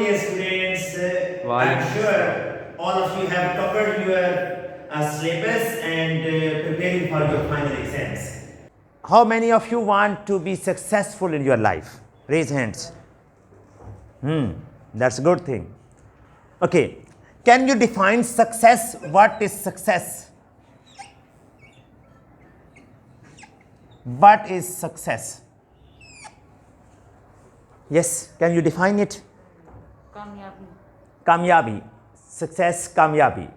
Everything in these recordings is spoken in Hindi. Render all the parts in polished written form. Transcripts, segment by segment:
dear students. I'm sure all of you have covered your syllabus and preparing for your final exams. How many of you want to be successful in your life? Raise hands. That's a good thing. Okay. Can you define success? What is success? What is success? Yes, can you define it? कामयाबी कामयाबी, सक्सेस कामयाबी.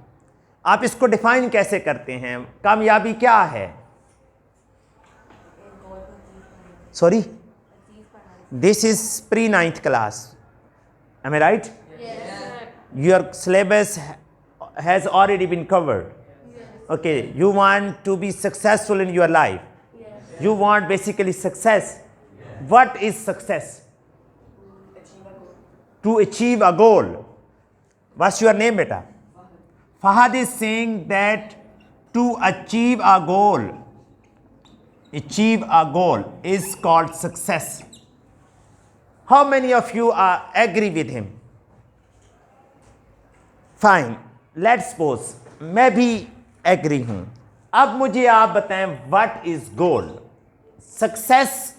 आप इसको डिफाइन कैसे करते हैं? कामयाबी क्या है? Sorry, this is pre 9th class. Am I right? yes. Your syllabus has already been covered. Okay, you want to be successful in your life. You want basically success. What is success? To achieve a goal. What's your name, beta? Fahad is saying that to achieve a goal is called success. How many of you agree with him? Fine. Let's suppose मैं भी एग्री हूं. अब मुझे आप बताएं व्हाट इज गोल. सक्सेस,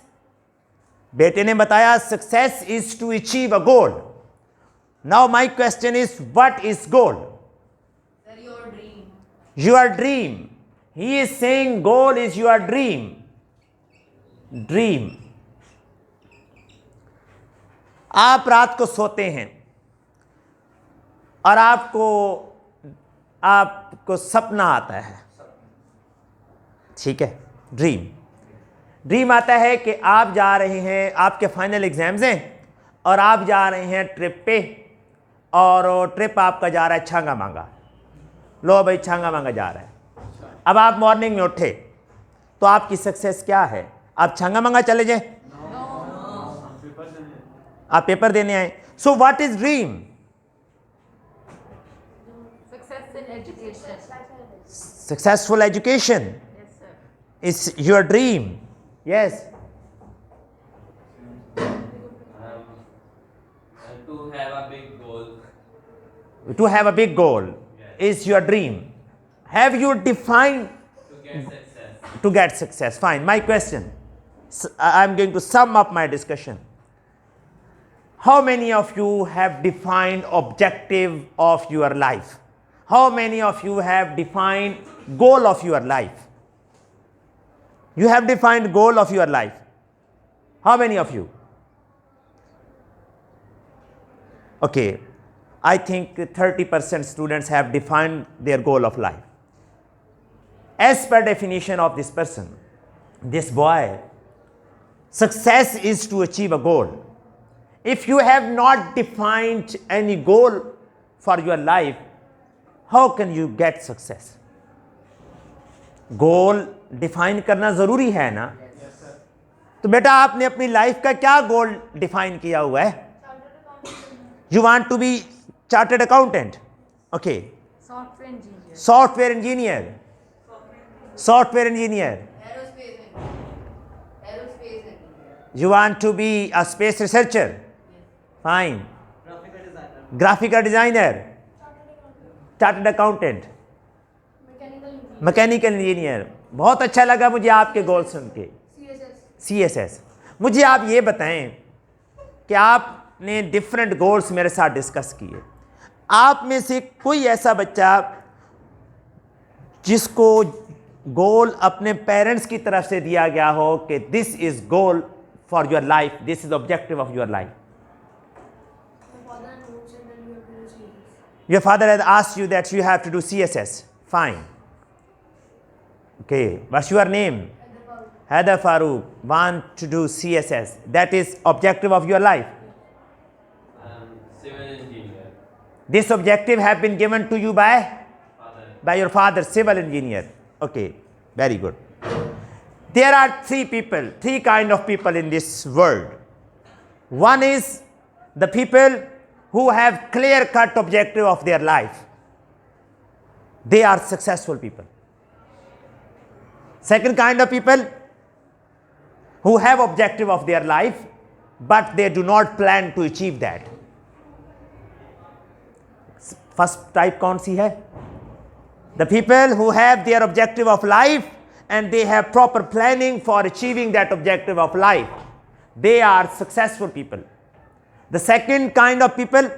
बेटे ने बताया success is to achieve a goal. Now my question is what is goal? Your dream. He is saying goal is your dream. Dream. आप रात को सोते हैं और आपको सपना आता है. ठीक है, ड्रीम आता है कि आप जा रहे हैं, आपके फाइनल एग्जाम्स हैं और आप जा रहे हैं ट्रिप पे, और ट्रिप आपका जा रहा है छांगा मांगा. लो भाई, छांगा मांगा जा रहा है. अब आप मॉर्निंग में उठे तो आपकी सक्सेस क्या है? आप छांगा मांगा चले जाए? आप पेपर देने आए. So what is dream? Success in education. Successful education Yes, sir. is your dream. Yes. To have a big goal. To have a big goal is your dream. Have you defined To get success. to get success? Fine. My question. I'm going to sum up my discussion. How many of you have defined objective of your life? How many of you have defined goal of your life? You have defined goal of your life. How many of you? Okay, I think 30% students have defined their goal of life. As per definition of this person, this boy, success is to achieve a goal. If you have not defined any goal for your life, how can you get success? Goal define करना जरूरी है ना? तो बेटा आपने अपनी लाइफ का क्या गोल डिफाइन किया हुआ है? You want to be chartered accountant. Okay. Software engineer. Software engineer. Software engineer. You want to be a space researcher? Fine. Graphical designer. Chartered accountant. Mechanical engineer. बहुत अच्छा लगा मुझे आपके गोल सुन के. CSS. मुझे आप ये बताएं कि आपने डिफरेंट गोल्स मेरे साथ डिस्कस किए. आप में से कोई ऐसा बच्चा जिसको गोल अपने पेरेंट्स की तरफ से दिया गया हो कि this is goal for your life, this is the objective of your life? Your father has asked you that you have to do CSS. Fine. Okay. What's your name? Haider Farooq. Want to do CSS. That is objective of your life. Civil engineer. This objective have been given to you by? Father. By your father, civil engineer. Okay. Very good. There are three kind of people in this world. One is the people who have clear-cut objective of their life. They are successful people. Second kind of people who have objective of their life, but they do not plan to achieve that. First type कौन सी है? The people who have their objective of life and they have proper planning for achieving that objective of life, they are successful people. The second kind of people,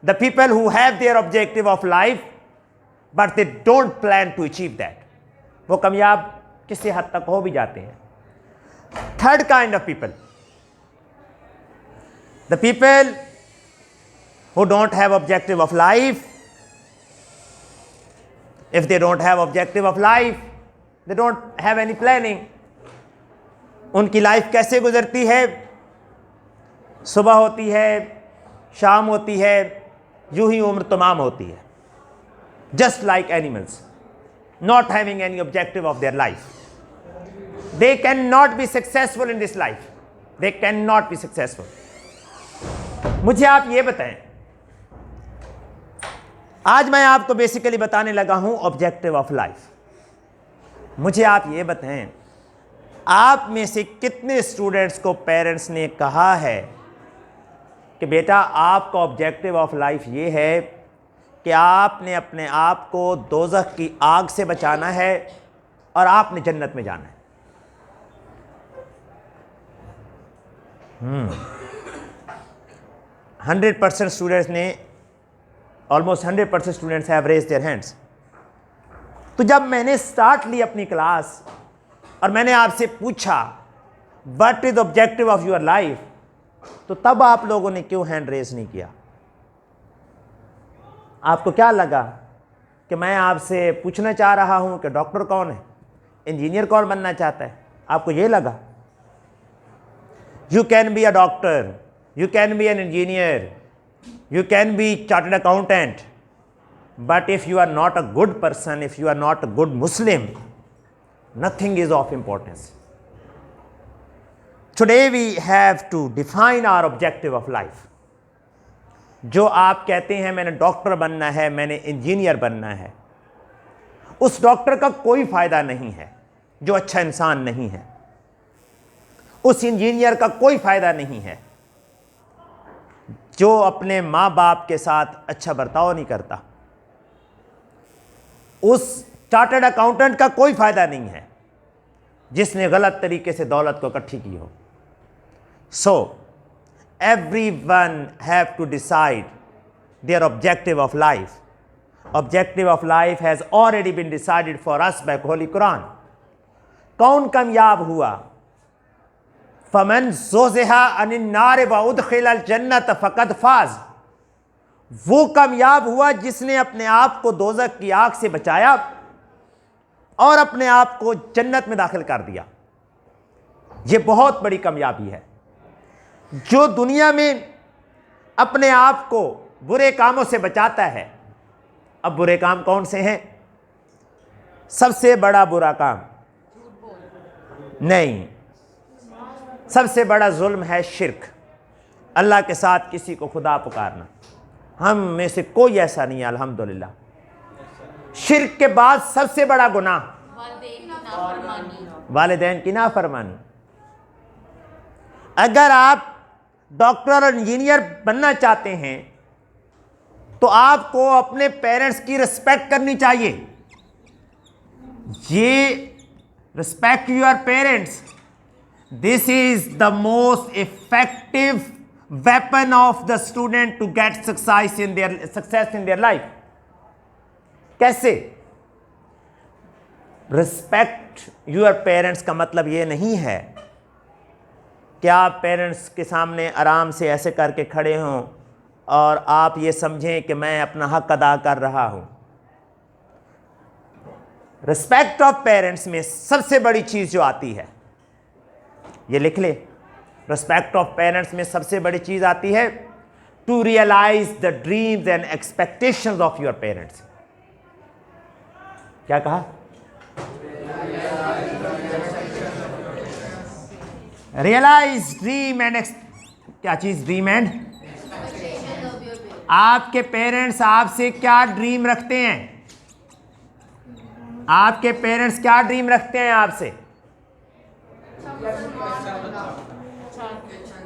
the people who have their objective of life but they don't plan to achieve that, वो कामयाब किसी हद तक हो भी जाते हैं. Third kind of people, the people who don't have objective of life. If they don't have objective of life, they don't have any planning. उनकी लाइफ कैसे गुजरती है? सुबह होती है, शाम होती है, यूं ही उम्र तमाम होती है. Just like animals, not having any objective of their life. They cannot be successful in this life. They cannot be successful. मुझे आप ये बताएं, आज मैं आपको बेसिकली बताने लगा हूं ऑब्जेक्टिव ऑफ लाइफ. मुझे आप ये बताएं, आप में से कितने स्टूडेंट्स को पेरेंट्स ने कहा है कि बेटा आपका ऑब्जेक्टिव ऑफ लाइफ ये है कि आपने अपने आप को दोज़ख की आग से बचाना है और आपने जन्नत में जाना है? 100% स्टूडेंट्स ने, almost 100% students have raised their hands. तो जब मैंने स्टार्ट ली अपनी क्लास और मैंने आपसे पूछा what is objective of your life, तो तब आप लोगों ने क्यों हैंड रेज नहीं किया? आपको क्या लगा कि मैं आपसे पूछना चाह रहा हूं कि डॉक्टर कौन है, इंजीनियर कौन बनना चाहता है? आपको ये लगा? You can be a doctor, you can be an engineer, you can be chartered accountant, but if you are not a good person, if you are not a good Muslim, nothing is of importance. Today we have to define our objective of life. जो आप कहते हैं मैंने डॉक्टर बनना है, मैंने इंजीनियर बनना है, उस डॉक्टर का कोई फायदा नहीं है जो अच्छा इंसान नहीं है. उस इंजीनियर का कोई फायदा नहीं है जो अपने माँ बाप के साथ अच्छा बर्ताव नहीं करता. उस चार्टर्ड अकाउंटेंट का कोई फायदा नहीं है जिसने गलत तरीके से दौलत को इकट्ठी की हो. सो everyone have to decide their objective of life. Objective of life has already been decided for us by Holy Quran. कौन कामयाब हुआ? फमन ज़ुज़िहा अनिन नार व उदखिलल जन्नत फ़क़द फ़ाज़. वो कामयाब हुआ जिसने अपने आप को दोज़ख की आग से बचाया और अपने आप को जन्नत में दाखिल कर दिया. ये बहुत बड़ी कामयाबी है. जो दुनिया में अपने आप को बुरे कामों से बचाता है, अब बुरे काम कौन से हैं? सबसे बड़ा बुरा काम नहीं, सबसे बड़ा जुल्म है शिर्क, अल्लाह के साथ किसी को खुदा पुकारना. हम में से कोई ऐसा नहीं है अल्हम्दुलिल्लाह. शिर्क के बाद सबसे बड़ा गुनाह वालिदैन की नाफरमानी. अगर आप डॉक्टर और इंजीनियर बनना चाहते हैं तो आपको अपने पेरेंट्स की रिस्पेक्ट करनी चाहिए. ये respect your parents, this is the most effective weapon of the student to get success in their life. कैसे? Respect your parents का मतलब ये नहीं है कि आप पेरेंट्स के सामने आराम से ऐसे करके खड़े हों और आप ये समझें कि मैं अपना हक अदा कर रहा हूं. रिस्पेक्ट ऑफ पेरेंट्स में सबसे बड़ी चीज़ जो आती है, ये लिख ले, रिस्पेक्ट ऑफ पेरेंट्स में सबसे बड़ी चीज आती है to realise the dreams and expectations of your parents. क्या कहा? रियलाइज ड्रीम एंड क्या चीज? ड्रीम एंड आपके पेरेंट्स आपसे क्या ड्रीम रखते हैं? आपके पेरेंट्स क्या ड्रीम रखते हैं आपसे?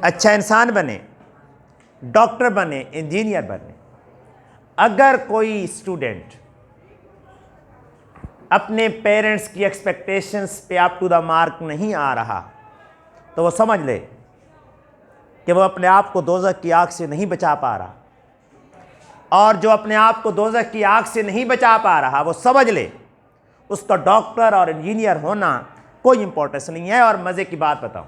अच्छा इंसान बने, डॉक्टर बने, इंजीनियर बने. अगर कोई स्टूडेंट अपने पेरेंट्स की एक्सपेक्टेशंस पे अप टू द मार्क नहीं आ रहा तो वो समझ ले कि वो अपने आप को दोज़ख की आग से नहीं बचा पा रहा, और जो अपने आप को दोज़ख की आग से नहीं बचा पा रहा वो समझ ले उसका डॉक्टर और इंजीनियर होना कोई इंपॉर्टेंस नहीं है। और मज़े की बात बताऊं,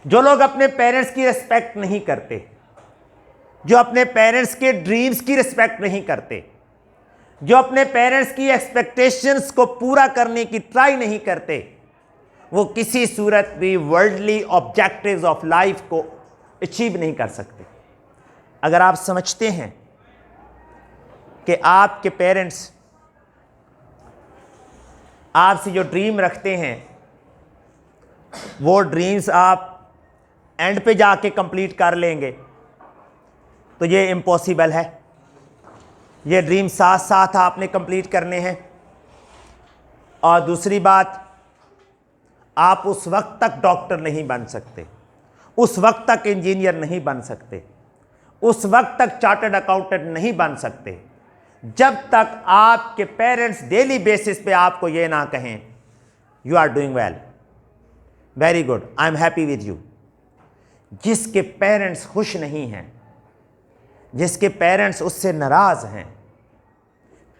जो लोग अपने पेरेंट्स की रिस्पेक्ट नहीं करते, जो अपने पेरेंट्स के ड्रीम्स की रिस्पेक्ट नहीं करते, जो अपने पेरेंट्स की एक्सपेक्टेशंस को पूरा करने की ट्राई नहीं करते, वो किसी सूरत भी वर्ल्डली ऑब्जेक्टिव्स ऑफ लाइफ को अचीव नहीं कर सकते। अगर आप समझते हैं कि आपके पेरेंट्स आपसे जो ड्रीम रखते हैं वो ड्रीम्स आप एंड पे जाके कंप्लीट कर लेंगे, तो ये इम्पॉसिबल है। ये ड्रीम साथ साथ आपने कंप्लीट करने हैं। और दूसरी बात, आप उस वक्त तक डॉक्टर नहीं बन सकते, उस वक्त तक इंजीनियर नहीं बन सकते, उस वक्त तक चार्टर्ड अकाउंटेंट नहीं बन सकते जब तक आपके पेरेंट्स डेली बेसिस पे आपको ये ना कहें you are doing well, very good, I am happy with you. जिसके पेरेंट्स खुश नहीं हैं, जिसके पेरेंट्स उससे नाराज हैं,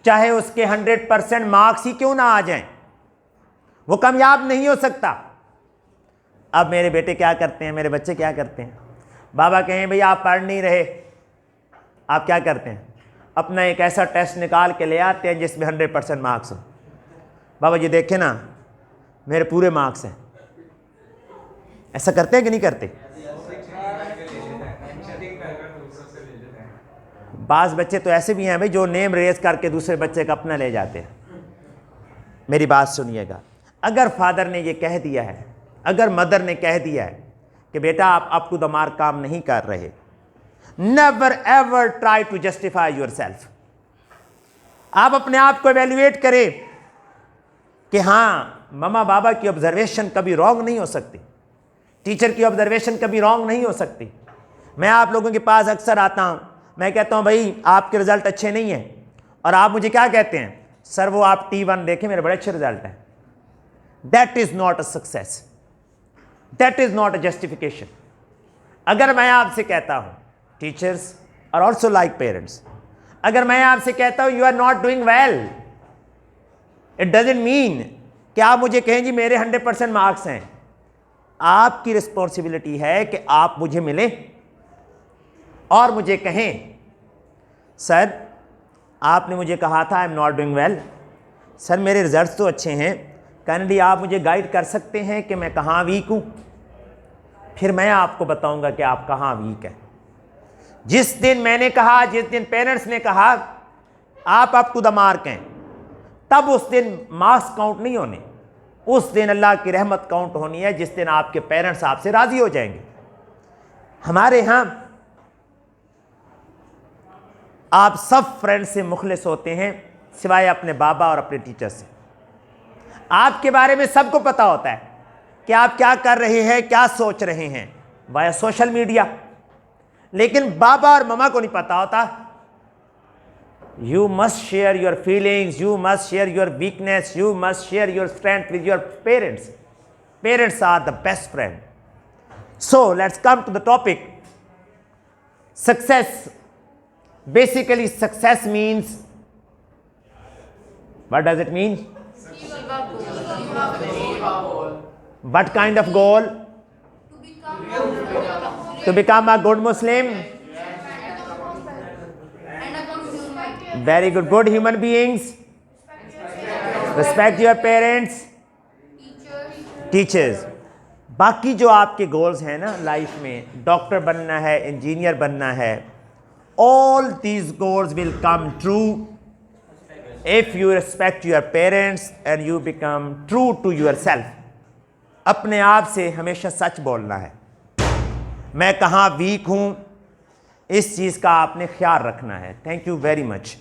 चाहे उसके 100% मार्क्स ही क्यों ना आ जाएं, वो कामयाब नहीं हो सकता। अब मेरे बेटे क्या करते हैं, मेरे बच्चे क्या करते हैं, बाबा कहें भई आप पढ़ नहीं रहे, आप क्या करते हैं, अपना एक ऐसा टेस्ट निकाल के ले आते हैं जिसमें 100% मार्क्स हो। बाबा जी देखें ना मेरे पूरे मार्क्स हैं। ऐसा करते हैं कि नहीं करते? बाज़ बच्चे तो ऐसे भी हैं भाई जो नेम रेज करके दूसरे बच्चे का अपना ले जाते हैं। मेरी बात सुनिएगा, अगर फादर ने ये कह दिया है, अगर मदर ने कह दिया है कि बेटा आप अप टू द मार्क काम नहीं कर रहे, never ever try to justify yourself. आप अपने आप को एवेल्युएट करें कि हाँ मम्मा बाबा की ऑब्जर्वेशन कभी रॉन्ग नहीं हो सकती, टीचर की ऑब्जर्वेशन कभी रॉन्ग नहीं हो सकती। मैं आप लोगों के पास अक्सर आता हूँ, मैं कहता हूँ भाई आपके रिजल्ट अच्छे नहीं हैं, और आप मुझे क्या कहते हैं, सर वो आप T1 देखें मेरे बड़े अच्छे रिजल्ट हैं। That is not a success, that is not a justification. अगर मैं आपसे कहता हूँ, teachers are also like parents, अगर मैं आपसे कहता हूँ you are not doing well, it doesn't mean कि आप मुझे कहें जी मेरे 100% मार्क्स हैं। आपकी रिस्पॉन्सिबिलिटी है कि आप मुझे मिलें और मुझे कहें सर आपने मुझे कहा था I am not doing well, sir मेरे रिजल्ट्स तो अच्छे हैं, कैनेडी आप मुझे गाइड कर सकते हैं कि मैं कहाँ वीक हूँ, फिर मैं आपको बताऊंगा कि आप कहाँ वीक हैं। जिस दिन मैंने कहा, जिस दिन पेरेंट्स ने कहा आप अप टू द मार्क हैं, तब उस दिन मार्क्स काउंट नहीं होने, उस दिन अल्लाह की रहमत काउंट होनी है, जिस दिन आपके पेरेंट्स आपसे राजी हो जाएंगे। हमारे यहाँ आप सब फ्रेंड्स से मुखलिस होते हैं सिवाय अपने बाबा और अपने टीचर से। आपके बारे में सबको पता होता है कि आप क्या कर रहे हैं, क्या सोच रहे हैं वाया सोशल मीडिया, लेकिन बाबा और मम्मा को नहीं पता होता। You must share your feelings, you must share your weakness, you must share your strength with your parents. Parents are the best friend. So let's come to the topic success. Basically, success means, what does it mean? What kind of goal? To become a good Muslim. Very good. Good human beings. Respect your parents. Teachers. बाकी जो आपके गोल्स हैं ना लाइफ में, डॉक्टर बनना है, इंजीनियर बनना है, all these goals will come true if you respect your parents and you become true to yourself. अपने आप से हमेशा सच बोलना है। मैं कहाँ वीक हूँ, इस चीज़ का आपने ख्याल रखना है। Thank you very much.